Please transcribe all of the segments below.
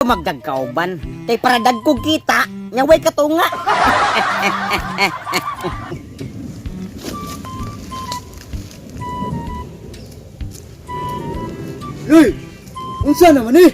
magdagkauban. Kay para dagkog kita, nyaway katunga. Uy! Unsa naman eh?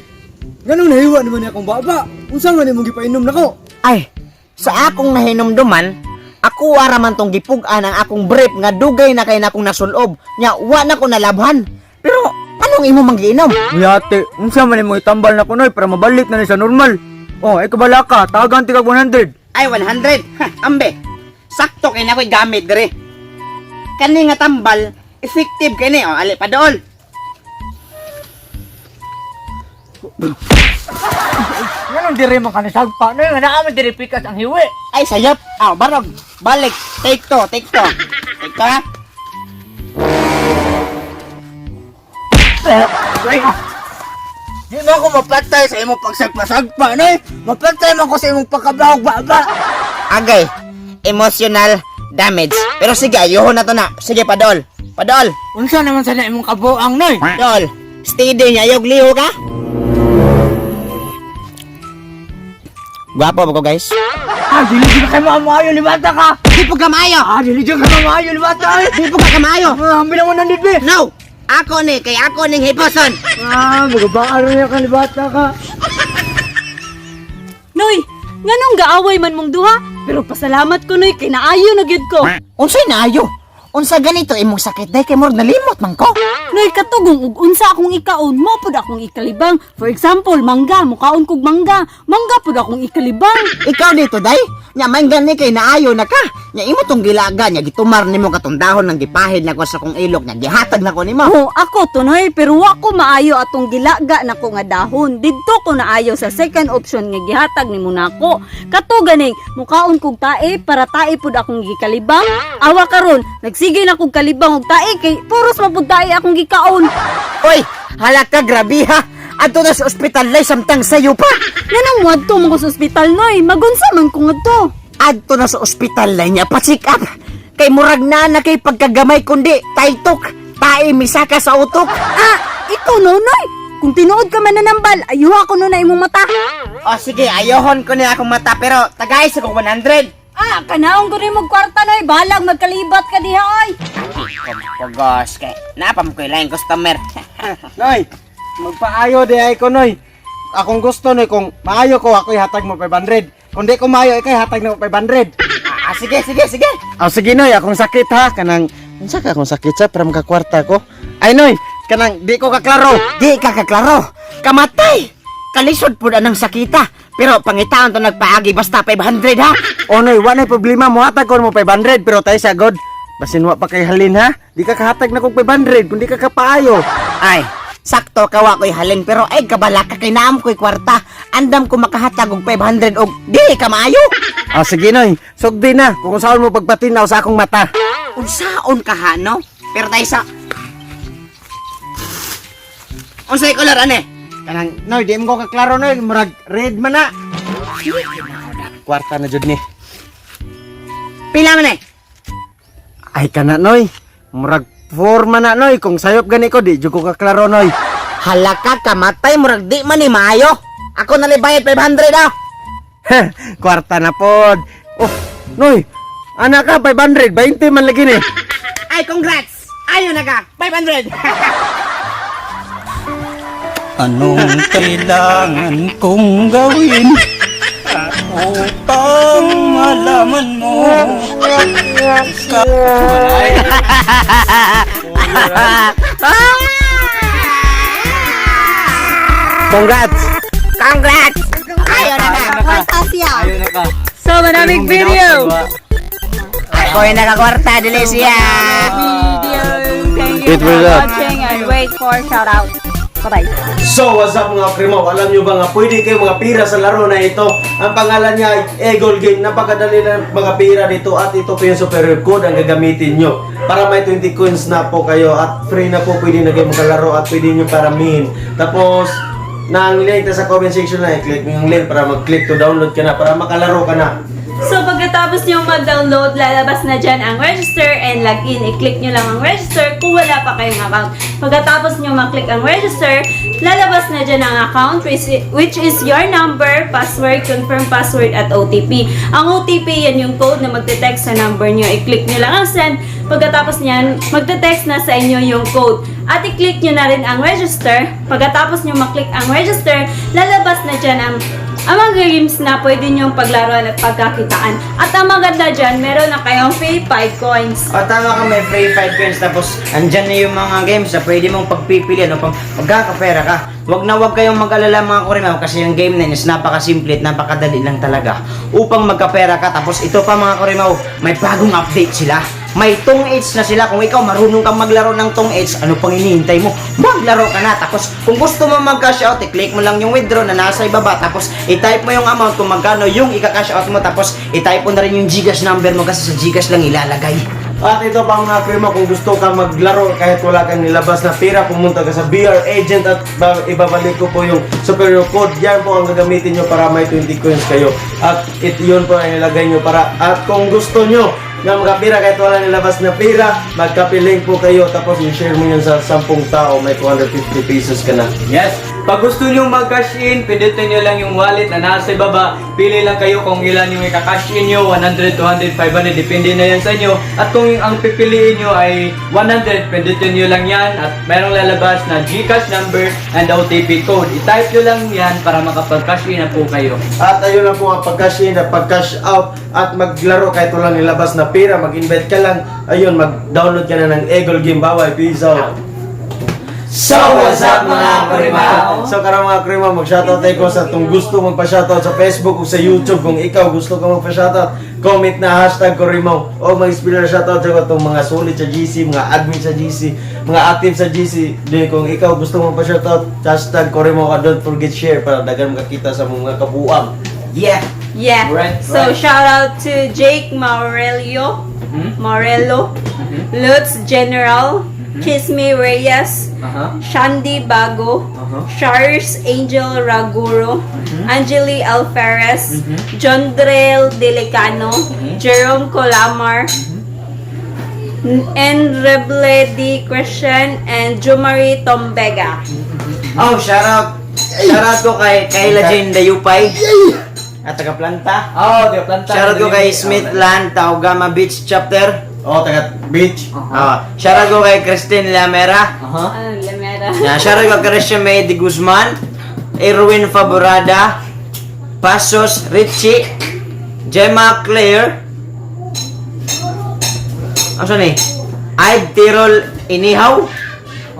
Ganong nahiwa naman niya akong baba. Unsa man imong gipainom nako? Ay, sa akong nahinumduman, ako araman tong gipugan ang akong brief nga dugay na kay na akong nasulob. Nya, wa na ko nalabhan. Pero, anong imo manggiinom? Miyate, unsa man imong itambal na kunoy para mabalik na ni sa normal. Oh, ay kabala ka, tagan tigag 100. Ay, 100. Ha, ambe. Sakto kay na ko'y gamit dire. Kani nga tambal, effective kini. O, ali, padool. Ganong diri man kanisagpa. No, nga naaman diri pikas ang hiwi. Ay, sayap. Aw, barog. Balik. Take to, take to. Take to, ha? Di mo ako mapatay sa imong pagsagpa-sagpa, no? Mapatay mo ko sa imong pagkabahog baba. Agay. Emotional damage. Pero sige, ayuho na to na. Sige, padool. Padool. Unsa naman sana imong kabuang, noy? Padool. Steady niya. Ayog liho ka. Gwapo ba ko, guys? Ah, dili ka maayo libata ka. Di po kamayo. Ah, dili ka maayo libata. Di po ka kamayo. Ah, bilang 100 be. No. Ako ni. Kay ako ning hiposon. Ah, magabaan niya ka libata ka. Noy, nganong gaaway man mong duha? Pero pasalamat ko noy, kay naayo na gyud ko. Unsay naayo? Unsa ganito imong sakit day kay murag nalimot man ko. Noy, katugong ug unsa akong ikaon, mo pud akong ikalibang. For example, mangga, mukaon kog mangga. Mangga pud akong ikalibang. Ikaw dito day. Nya man gani kay naayo na ka. Nya imo tong gilaga nya gitumar nimo katong dahon ng gipahid na ko sa kong ilok nya gihatag na ko nimo. Oh, ako to noy, pero wa ko maayo atong gilaga nako nga dahon. Didto ko naayo sa second option nga gihatag nimo nako. Kato ganing mukaon kog tae para tae pud akong gikalibang. Awa karon, nagsige na kog kalibang og tae kay puros mapud tae akong gikaon. Oy, halaka grabe ha. Adto na sa ospital lay samtang sayo pa. Nanang mo adto mo ko sa ospital noy, magunsa man ko ngadto. Adto na sa ospital lay niya pa-check up. Kay murag na kay pagkagamay kundi taytok. Tae misaka sa utok. Ah, ikaw no noy. Kung tinuod ka man nanambal, ayuha ko no na imong mata. O sige, ayohon ko niya akong mata pero tagay sa kong 100. Ah, kanaong ko rin magkwarta noy, balag magkalibat ka diha oy. Pagos kay napam ko ilang customer. Noy, magpaayo di ay ko, noy. Akong gusto, noy, kung maayo ko, ako'y hatag mo 500. Kung di ko maayo, ikay hatag na mo 500. Sige, sige, sige. Oh, sige, noy, akong sakit ha. Kanang, unsa ka akong sakit sa para makakwarta ko? Ay, noy, kanang, di ko kaklaro. Di ka kaklaro. Kamatay. Kalisod po na ng sakita. Pero pangitaon to nagpaagi basta 500 ha. O, noy, wala problema mo, hatag ko mo 500, pero tayo sagod. Basin wa pa kay halin ha. Di ka kahatag na kong 500, kung di ka kapaayo. Ay, sakto kawa ko'y halin pero ay kabala ka kay naam ko'y kwarta. Andam ko makahatag og 500 og di ka maayo. Ah, sige, noy, sugdi na, kung saan mo pagpatinaw sa akong mata. Unsaon ka ha no? Pero tayo sa unsay color ane? Kanang, noy, di mo ko kaklaro, noy, murag red man na. Kwarta na jud ni. Pila man eh? Ay kana, noy, murag 4 man na, noy, kung sayop gani ko, di jud ko kaklaro, noy. Halaka kamatay murag di man ni maayo. Ako nalibayad 500 ah. Kwarta na pod. Oh, noy, anak ka 500, 20 man lagi ni. Ay congrats. Ayo na ka 500. Anong kailangan kong gawin upang malaman mo? Congrats. Congrats. Ayo na ka. So, maraming video. Ako ay nakakwarta dili siya. Video. Thank you It for was up. watching and wait for shout out. Bye-bye. So, what's up mga primo? Alam nyo ba nga, pwede kayo mga pira sa laro na ito. Ang pangalan niya ay Eagle Game. Napakadali ng mga pira dito at ito po yung superior code ang gagamitin nyo. Para may 20 coins na po kayo at free na po pwede na kayo makalaro at pwede nyo paramihin. Tapos, ang link na sa comment section na, i-click mo yung link para mag-click to download ka na, para makalaro ka na. So, pagkatapos Pagkatapos nyo mag-download, lalabas na dyan ang register and login. I-click nyo lang ang register kung wala pa kayong account. Pagkatapos nyo maklik ang register, lalabas na dyan ang account which is your number, password, confirm password at OTP. Ang OTP, yan yung code na magte-text sa number nyo. I-click nyo lang ang send. Pagkatapos nyan, magte-text na sa inyo yung code. At i-click nyo na rin ang register. Pagkatapos nyo maklik ang register, lalabas na dyan ang mga games na pwede nyong paglaruan at pagkakitaan. At ang maganda dyan, meron na kayong free 5 coins. O tama ka, may free 5 coins tapos andyan na yung mga games na pwede mong pagpipilian o magkakapera ka. Wag na wag kayong mag-alala mga kurimaw kasi yung game na yun is napakasimple at napakadali lang talaga upang magkapera ka. Tapos ito pa mga kurimaw, may bagong update sila. May tong age na sila. Kung ikaw marunong kang maglaro ng tong age, ano pang hinihintay mo? Maglaro ka na. Tapos kung gusto mo mag-cash out, i-click mo lang yung withdraw na nasa ibaba. Tapos i-type mo yung amount kung magkano yung ika-cash out mo. Tapos i-type mo na rin yung Gcash number mo kasi sa Gcash lang ilalagay. At ito pa mga krema, kung gusto ka maglaro kahit wala kang nilabas na pera, pumunta ka sa BR Agent at ibabalik ko po yung superior code. Yan po ang gagamitin nyo para may 20 coins kayo. At yun po ang ilagay nyo para, at kung gusto nyo na magkapira kahit wala nilabas na pera, magkapiling po kayo tapos i-share mo yun sa 10 tao, may 250 pesos ka na. Yes. Pag gusto nyo mag-cash in, pindutin nyo lang yung wallet na nasa ibaba. Pili lang kayo kung ilan yung i-cash in nyo, 100, 200, 500, depende na yan sa inyo. At kung ang pipiliin nyo ay 100, pindutin nyo lang yan at mayroong lalabas na Gcash number and OTP code. I-type nyo lang yan para makapag-cash in na po kayo. At ayun lang po ang pag-cash in at pag-cash out at maglaro kahit walang nilabas na pera, mag-invite ka lang, ayun, mag-download ka na ng Eagle Game. Bawal, peace out! So what's up mga kurimaw? So karang mga krema, mag-shoutout tayo ko sa itong gusto magpa-shoutout sa Facebook o sa YouTube. Kung ikaw gusto ka magpa-shoutout, comment na hashtag Kurimaw. O mag-inspire shoutout sa itong mga solid sa GC, mga admin sa GC, mga active sa GC. Di, kung ikaw gusto magpa-shoutout, hashtag Kurimaw ka, don't forget share para dagan makakita sa mga kabuang. Yeah! Yeah. Right, So, shout out to Jake Morello, Lutz General, Kisme Reyes, Shandy Bago, Charles Angel Raguro, Angeli Alferez, John Drell Delicano, Jerome Colamar, Enreble D. Christian, and Jumari Tombega. Oh, shoutout ko kay Kayla Jane Dayupay at taga Planta. Oh, di planta. Shoutout ko kay Smith Land, Taugama Beach Chapter. O, taga beach. Shoutout ko kay Christine Lamera. Ano, Lamera? Shoutout ko kay Christian May de Guzman, Erwin Faborada, Pasos Richie, Gemma Claire, ano ni? Aid Tirol Inihaw,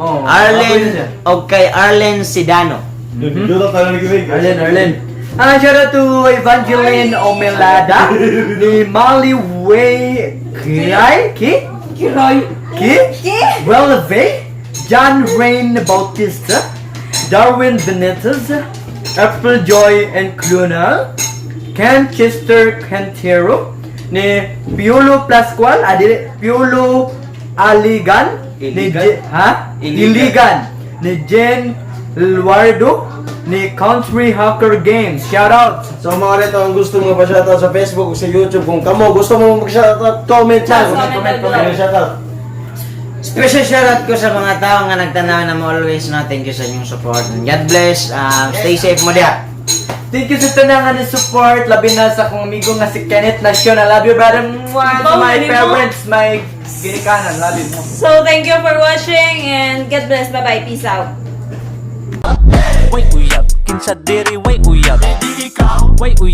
Oh, Arlen, o kay Arlen Sidano. Arlen. Shout out to Evangeline Omelada, ni Molly Way Kiray, Releve, John Rain Bautista, Darwin Benitez, April Joy and Cluna, Ken Chester Cantero, ni Piolo Pascual, Piolo Aligan, Iligan, ni Jen Luardo, ni Country Hacker Games. Shout out! So mga rito, ang gusto mo pa-shoutout sa Facebook o sa YouTube, kung kamo gusto mo mag-shoutout, comment lang. Comment. Shoutout. Special shoutout ko sa mga tao nga nagtanaw na mo always na thank you sa inyong support. God bless. Stay safe mo diya. Thank you sa tanangan ni support. Labi na sa akong amigo nga si Kenneth Nacion. I love you, brother. Mwah! To my parents, my ginikanan. Love you. So, thank you for watching and God bless. Bye-bye. Peace out. Way uyab, kinsa diri way uyab. Way uyab.